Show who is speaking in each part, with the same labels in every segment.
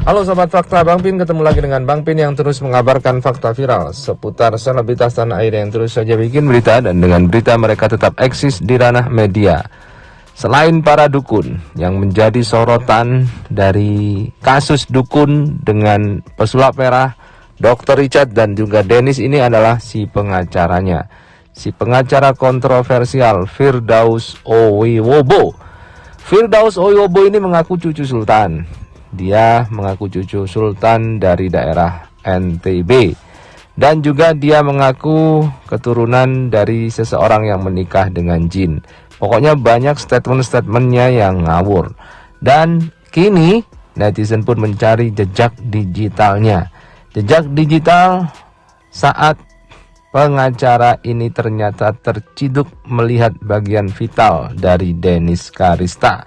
Speaker 1: Halo Sobat Fakta, Bang Pin ketemu lagi dengan Bang Pin yang terus mengabarkan fakta viral seputar selebritas tanah air yang terus saja bikin berita, dan dengan berita mereka tetap eksis di ranah media. Selain para dukun yang menjadi sorotan dari kasus dukun dengan pesulap merah, Dr. Richard dan juga Dennis, ini adalah si pengacaranya. Si pengacara kontroversial Firdaus Owiwobo. Firdaus Owiwobo ini mengaku cucu sultan. Dia mengaku cucu sultan dari daerah NTB. Dan juga dia mengaku keturunan dari seseorang yang menikah dengan jin. Pokoknya banyak statement-statementnya yang ngawur. Dan kini netizen pun mencari jejak digitalnya. Jejak digital saat pengacara ini ternyata terciduk melihat bagian vital dari Dennis Karista.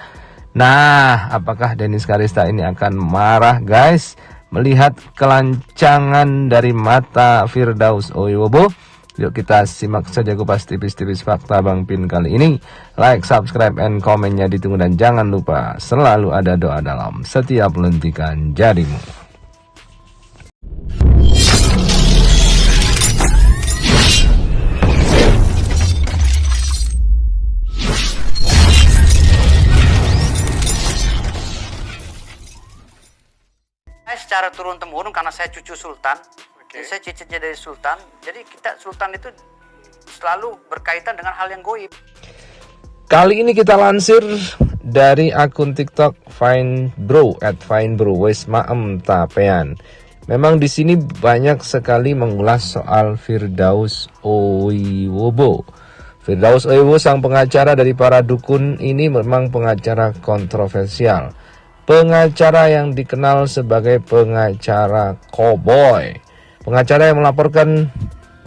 Speaker 1: Nah, apakah Dennis Karista ini akan marah guys melihat kelancangan dari mata Firdaus Owiwobo? Yuk kita simak saja kupas tipis-tipis fakta Bang Pin kali ini. Like, subscribe, and komennya ditunggu, dan jangan lupa selalu ada doa dalam setiap lentikan jarimu.
Speaker 2: Secara turun-temurun karena saya cucu sultan, jadi saya cicitnya dari sultan. Jadi kita sultan itu selalu berkaitan dengan hal yang goib.
Speaker 1: Kali ini kita lansir dari akun TikTok Finebro @finebro wes maem tapean. Memang di sini banyak sekali mengulas soal Firdaus Owiwobo. Firdaus Owiwobo, sang pengacara dari para dukun ini, memang pengacara kontroversial. Pengacara yang dikenal sebagai pengacara cowboy. Pengacara yang melaporkan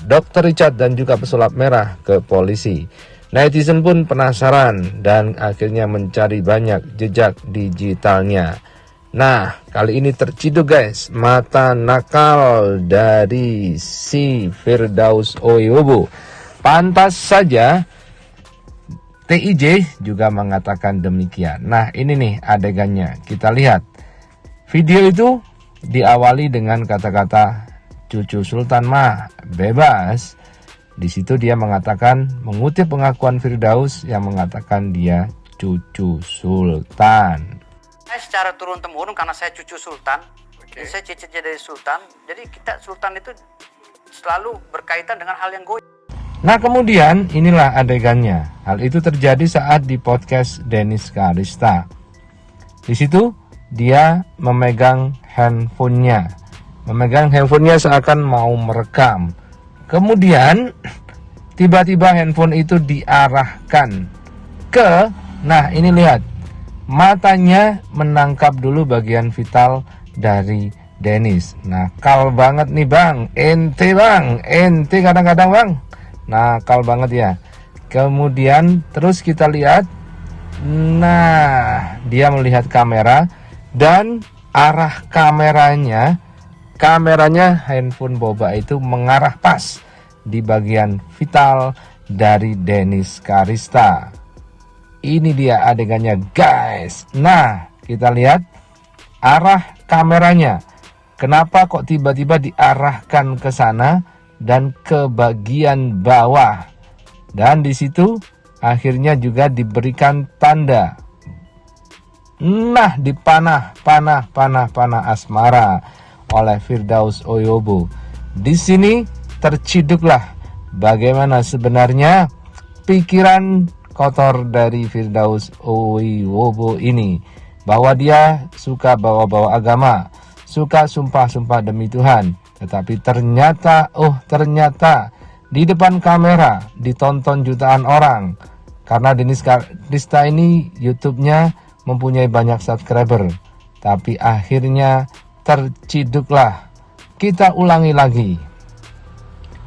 Speaker 1: Dr. Richard dan juga pesulap merah ke polisi. Netizen pun penasaran dan akhirnya mencari banyak jejak digitalnya. Nah, kali ini terciduk guys mata nakal dari si Firdaus Owiwobo. Pantas saja TIJ juga mengatakan demikian. Nah, ini nih adegannya. Kita lihat. Video itu diawali dengan kata-kata cucu sultan mah bebas. Di situ dia mengatakan, mengutip pengakuan Firdaus yang mengatakan dia cucu sultan.
Speaker 2: Saya secara turun-temurun karena saya cucu sultan, jadi saya cicitnya dari sultan. Jadi kita sultan itu selalu berkaitan dengan hal yang goib.
Speaker 1: Nah, kemudian inilah adegannya. Hal itu terjadi saat di podcast Dennis Karista. Di situ dia memegang handphonenya. Seakan mau merekam. Kemudian tiba-tiba handphone itu diarahkan ke, nah ini lihat, matanya menangkap dulu bagian vital dari Dennis. Nakal banget nih bang, ente kadang-kadang bang. Nakal banget ya. Kemudian terus kita lihat. Nah, dia melihat kamera dan arah kameranya handphone boba itu mengarah pas di bagian vital dari Dennis Karista. Ini dia adegannya guys. Nah, kita lihat arah kameranya. Kenapa kok tiba-tiba diarahkan ke sana dan ke bagian bawah, dan di situ akhirnya juga diberikan tanda, nah, dipanah asmara oleh Firdaus Owiwobo. Di sini terciduklah bagaimana sebenarnya pikiran kotor dari Firdaus Owiwobo ini, bahwa dia suka bawa-bawa agama, suka sumpah-sumpah demi Tuhan. Tetapi ternyata di depan kamera ditonton jutaan orang. Karena Dennis Karista ini YouTube-nya mempunyai banyak subscriber. Tapi akhirnya terciduklah. Kita ulangi lagi.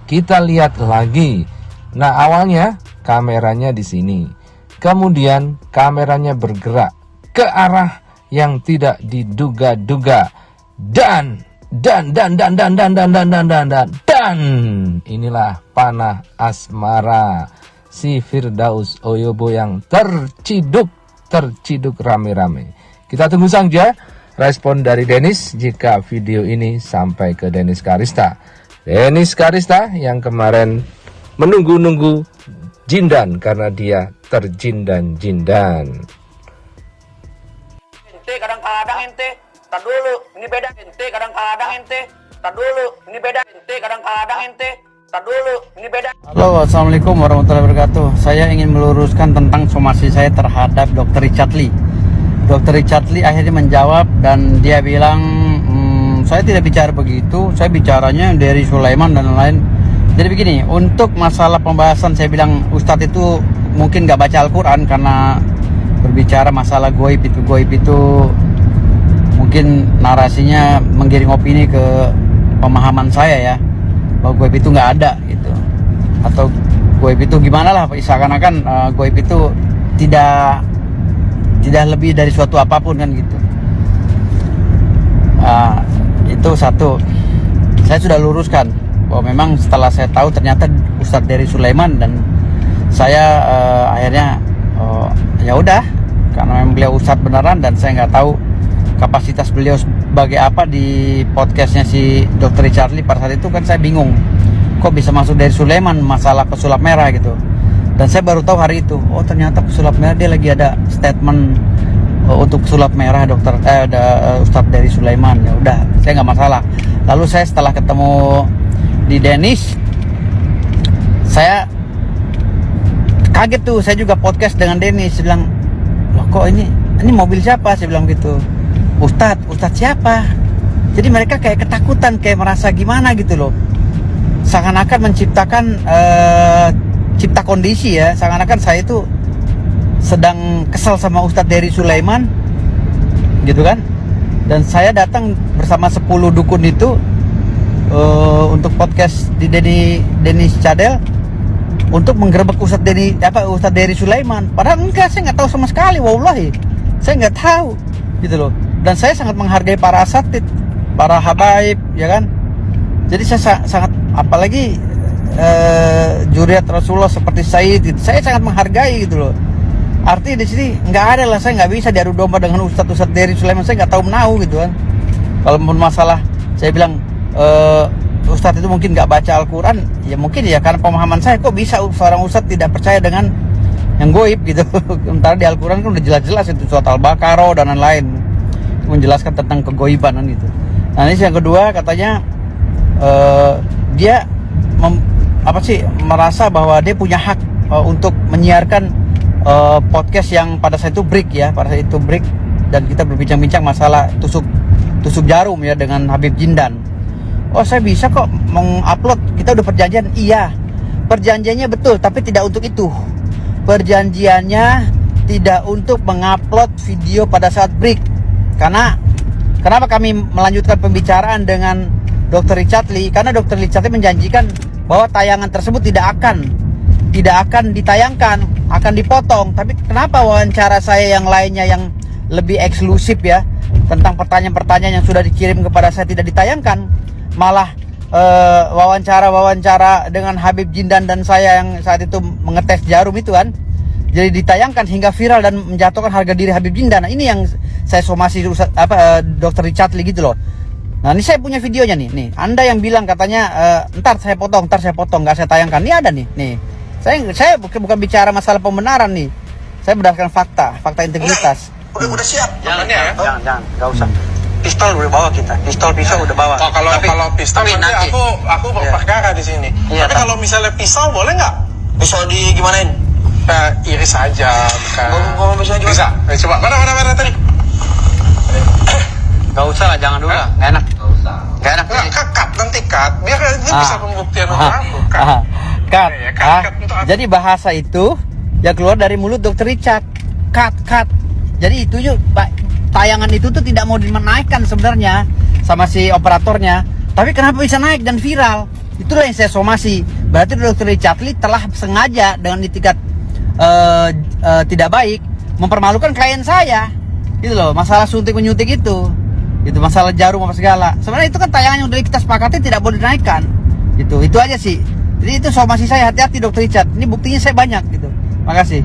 Speaker 1: Kita lihat lagi. Nah, awalnya kameranya di sini. Kemudian kameranya bergerak ke arah yang tidak diduga-duga. Dan inilah panah asmara si Firdaus Owiwobo yang terciduk rame-rame. Kita tunggu saja respon dari Dennis jika video ini sampai ke Dennis Karista. Dennis Karista yang kemarin menunggu-nunggu Jindan karena dia terjindan-jindan.
Speaker 2: Ente kadang-kadang ente, tar dulu, ini beda ente kadang-kadang ente, tar dulu, ini beda ente kadang-kadang ente, tar dulu, ini beda.
Speaker 3: Halo, assalamualaikum warahmatullahi wabarakatuh. Saya ingin meluruskan tentang somasi saya terhadap Dr. Richard Lee. Dr. Richard Lee akhirnya menjawab dan dia bilang, saya tidak bicara begitu, saya bicaranya dari Sulaiman dan lain-lain. Jadi begini, untuk masalah pembahasan saya bilang Ustadz itu mungkin gak baca Al-Quran karena berbicara masalah goib itu mungkin narasinya menggiring opini ke pemahaman saya ya, bahwa goib itu gak ada gitu, atau goib itu gimana lah, seakan-akan goib itu tidak lebih dari suatu apapun kan gitu. Itu satu, saya sudah luruskan bahwa memang setelah saya tahu ternyata Ustadz dari Sulaiman, dan saya akhirnya ya udah, karena memang beliau Ustadz beneran dan saya nggak tahu kapasitas beliau sebagai apa di podcastnya si Dr. Richard Lee. Pada saat itu kan saya bingung, kok bisa masuk dari Sulaiman masalah pesulap merah gitu, dan saya baru tahu hari itu, oh ternyata pesulap merah dia lagi ada statement untuk pesulap merah ada Ustadz dari Sulaiman. Ya udah, saya nggak masalah. Lalu saya setelah ketemu di Dennis, saya kaget tuh, saya juga podcast dengan Dennis. Saya bilang, loh kok ini mobil siapa? Saya bilang gitu. Ustadz siapa? Jadi mereka kayak ketakutan, kayak merasa gimana gitu loh, seakan-akan menciptakan cipta kondisi ya, seakan-akan saya itu sedang kesal sama Ustadz dari Sulaiman gitu kan. Dan saya datang bersama 10 dukun itu untuk podcast di Dennis Cadel untuk menggerebek Ustadz dari Sulaiman. Padahal enggak, saya nggak tahu sama sekali, wallahi saya nggak tahu gitu loh. Dan saya sangat menghargai para asatid, para habaib ya kan. Jadi saya sangat, apalagi juriat Rasulullah seperti Said gitu, saya sangat menghargai gitu loh. Artinya di sini nggak ada lah, saya nggak bisa diadu domba dengan Ustadz dari Sulaiman, saya nggak tahu menahu gitu kan. Kalaupun masalah saya bilang Ustadz itu mungkin nggak baca Al-Quran, ya mungkin ya karena pemahaman saya, kok bisa seorang Ustadz tidak percaya dengan yang goib gitu. Sementara di Al-Quran kan udah jelas-jelas itu surat Al-Baqarah dan lain-lain menjelaskan tentang kegoiban kan gitu. Nah ini yang kedua, katanya dia merasa bahwa dia punya hak untuk menyiarkan podcast yang pada saat itu break ya, dan kita berbincang-bincang masalah tusuk jarum ya dengan Habib Jindan. Oh saya bisa kok mengupload, kita udah perjanjian. Iya, perjanjiannya betul, tapi tidak untuk itu. Perjanjiannya tidak untuk mengupload video pada saat break. Karena kenapa kami melanjutkan pembicaraan dengan Dr. Richard Lee? Karena Dr. Richard Lee menjanjikan bahwa tayangan tersebut tidak akan ditayangkan, akan dipotong. Tapi kenapa wawancara saya yang lainnya yang lebih eksklusif ya, tentang pertanyaan-pertanyaan yang sudah dikirim kepada saya tidak ditayangkan, malah wawancara dengan Habib Jindan dan saya yang saat itu mengetes jarum itu kan, jadi ditayangkan hingga viral dan menjatuhkan harga diri Habib Jindan. Nah, ini yang saya somasi Dr. Richard Lee gitu loh. Nah ini saya punya videonya nih. Anda yang bilang katanya ntar saya potong, nggak saya tayangkan. Ini ada nih. Saya bukan bicara masalah pembenaran nih. Saya berdasarkan fakta integritas.
Speaker 4: Udah siap.
Speaker 2: Jangan,
Speaker 3: Nggak usah.
Speaker 4: Pistol udah bawa kita. Pisau udah bawa.
Speaker 5: Kalau pistol nanti aku perkara di sini.
Speaker 4: Iya,
Speaker 5: tapi kalau misalnya pisau boleh nggak?
Speaker 4: Pisau di gimanain?
Speaker 5: Iris aja.
Speaker 4: Ngomong pisau juga.
Speaker 5: Bisa. Coba mana tadi?
Speaker 3: Nggak usah lah, jangan dulu lah. Nggak enak.
Speaker 4: Gak enak.
Speaker 5: Nanti cut. Biar ini bisa pembuktian untuk aku.
Speaker 3: Cut.
Speaker 5: Untuk aku.
Speaker 3: Jadi bahasa itu yang keluar dari mulut Dr. Richard. Cut. Jadi itu juga tayangan itu tuh tidak mau dinaikkan sebenarnya sama si operatornya. Tapi kenapa bisa naik dan viral? Itulah yang saya somasi. Berarti Dr. Richard Lee telah sengaja dengan itikat tidak baik mempermalukan klien saya. Gitu loh, masalah suntik menyuntik itu masalah jarum apa segala. Sebenarnya itu kan tayangan yang udah kita sepakati tidak boleh dinaikkan. Itu aja sih. Jadi itu somasi saya, hati-hati Dr. Richard. Ini buktinya saya banyak gitu. Makasih.